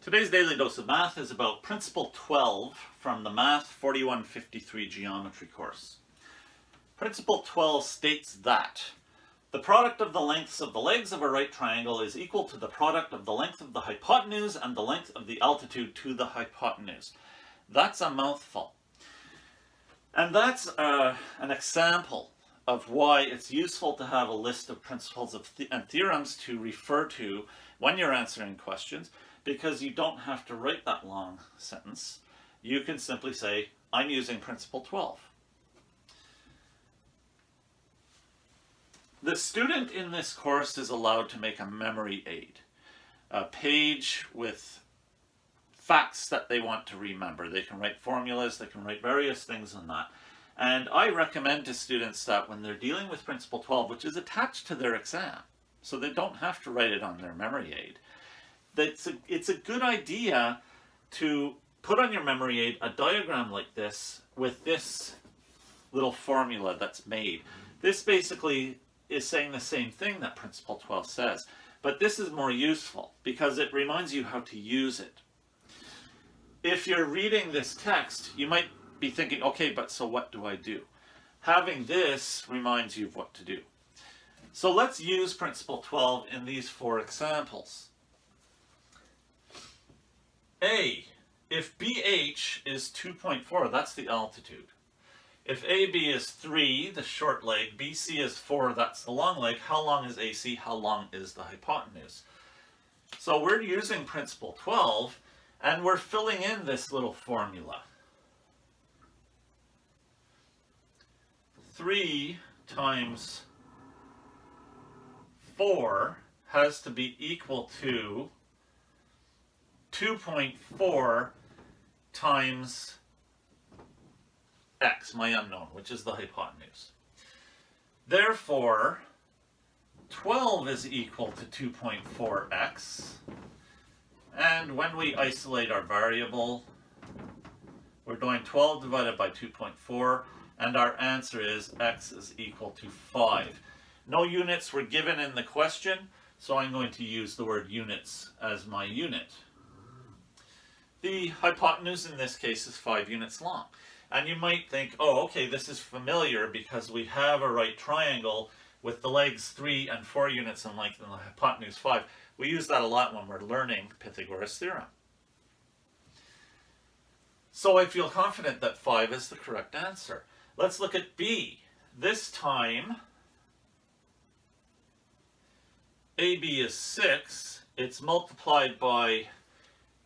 Today's Daily Dose of Math is about Principle 12 from the Math 4153 Geometry course. Principle 12 states that the product of the lengths of the legs of a right triangle is equal to the product of the length of the hypotenuse and the length of the altitude to the hypotenuse. That's a mouthful. And that's an example of why it's useful to have a list of principles and theorems to refer to when you're answering questions, because you don't have to write that long sentence. You can simply say, I'm using Principle 12. The student in this course is allowed to make a memory aid, a page with facts that they want to remember. They can write formulas, they can write various things on that. And I recommend to students that when they're dealing with Principle 12, which is attached to their exam, so they don't have to write it on their memory aid, it's a good idea to put on your memory aid a diagram like this with this little formula that's made. This basically is saying the same thing that Principle 12 says, but this is more useful because it reminds you how to use it. If you're reading this text, you might be thinking, okay, but so what do I do? Having this reminds you of what to do. So let's use Principle 12 in these four examples. A, if BH is 2.4, that's the altitude. If AB is 3, the short leg, BC is 4, that's the long leg, how long is AC, how long is the hypotenuse? So we're using Principle 12, and we're filling in this little formula. 3 times 4 has to be equal to 2.4 times x, my unknown, which is the hypotenuse. Therefore, 12 is equal to 2.4x. And when we isolate our variable, we're doing 12 divided by 2.4, and our answer is x is equal to 5. No units were given in the question, so I'm going to use the word units as my unit. The hypotenuse in this case is 5 units long. And you might think, oh, okay, this is familiar because we have a right triangle with the legs 3 and 4 units in length and the hypotenuse 5. We use that a lot when we're learning Pythagoras' theorem. So I feel confident that 5 is the correct answer. Let's look at B. This time, AB is 6. It's multiplied by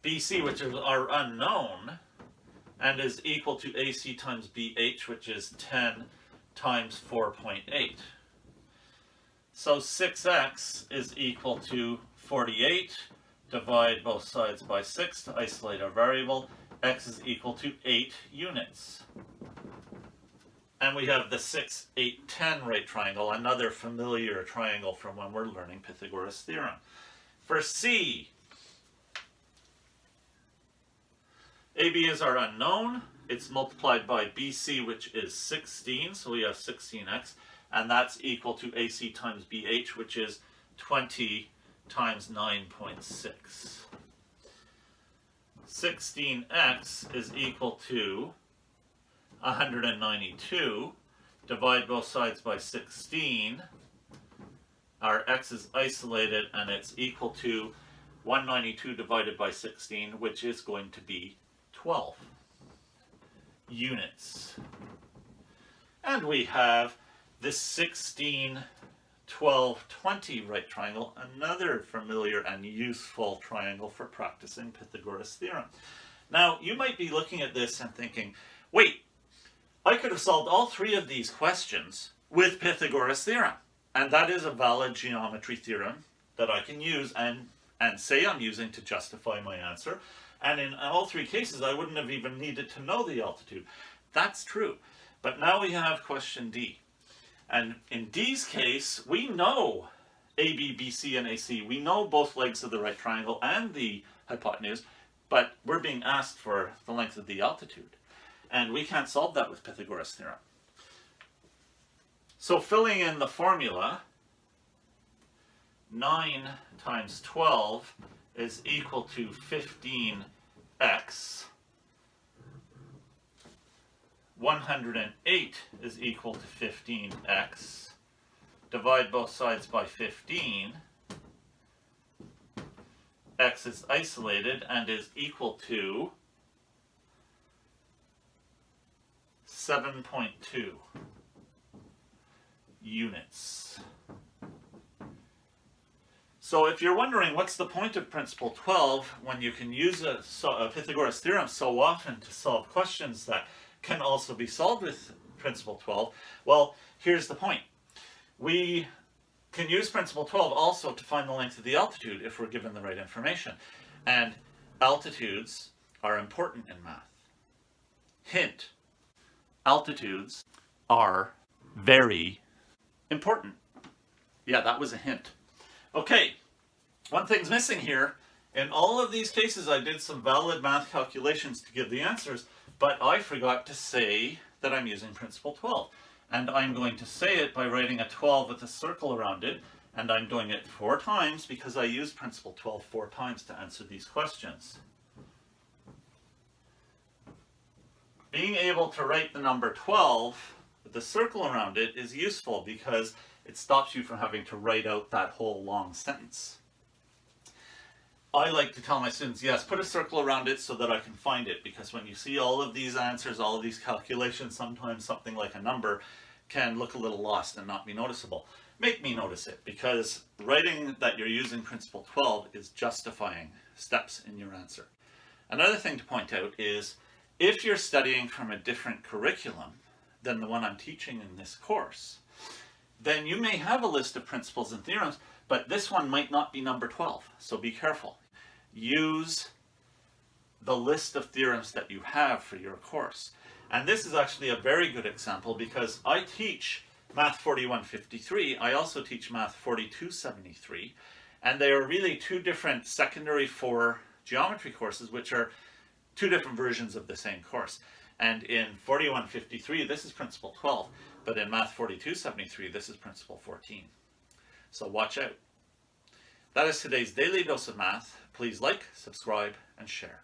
BC, which is our unknown, and is equal to AC times BH, which is 10 times 4.8. So 6x is equal to 48. Divide both sides by 6 to isolate our variable. X is equal to 8 units. And we have the 6, 8, 10 right triangle, another familiar triangle from when we're learning Pythagoras' theorem. For C, AB is our unknown. It's multiplied by BC, which is 16, so we have 16x, and that's equal to AC times BH, which is 20 times 9.6. 16x is equal to 192. Divide both sides by 16. Our x is isolated, and it's equal to 192 divided by 16, which is going to be 12 units. And we have this 16, 12, 20 right triangle, another familiar and useful triangle for practicing Pythagoras' theorem. Now, you might be looking at this and thinking, wait, I could have solved all three of these questions with Pythagoras' theorem. And that is a valid geometry theorem that I can use and say I'm using to justify my answer. And in all three cases, I wouldn't have even needed to know the altitude. That's true. But now we have question D. And in D's case, we know AB, BC, and AC. We know both legs of the right triangle and the hypotenuse, but we're being asked for the length of the altitude. And we can't solve that with Pythagoras' theorem. So filling in the formula, 9 times 12 is equal to 15x. 108 is equal to 15x. Divide both sides by 15. X is isolated and is equal to 7.2 units. So if you're wondering what's the point of principle 12 when you can use a Pythagoras theorem so often to solve questions that can also be solved with principle 12, well, here's the point. We can use principle 12 also to find the length of the altitude if we're given the right information. And altitudes are important in math. Hint, altitudes are very important. Yeah, that was a hint. Okay, one thing's missing here. In all of these cases, I did some valid math calculations to give the answers, but I forgot to say that I'm using principle 12. And I'm going to say it by writing a 12 with a circle around it, and I'm doing it 4 times because I used principle 12 4 times to answer these questions. Being able to write the number 12 with a circle around it is useful because it stops you from having to write out that whole long sentence. I like to tell my students, yes, put a circle around it so that I can find it, because when you see all of these answers, all of these calculations, sometimes something like a number can look a little lost and not be noticeable. Make me notice it, because writing that you're using principle 12 is justifying steps in your answer. Another thing to point out is if you're studying from a different curriculum than the one I'm teaching in this course, then you may have a list of principles and theorems, but this one might not be number 12, so be careful. Use the list of theorems that you have for your course. And this is actually a very good example because I teach Math 4153, I also teach Math 4273, and they are really 2 different secondary 4 geometry courses, which are 2 different versions of the same course. And in 4153, this is principle 12, but in Math 4273, this is principle 14. So watch out. That is today's Daily Dose of Math. Please like, subscribe, and share.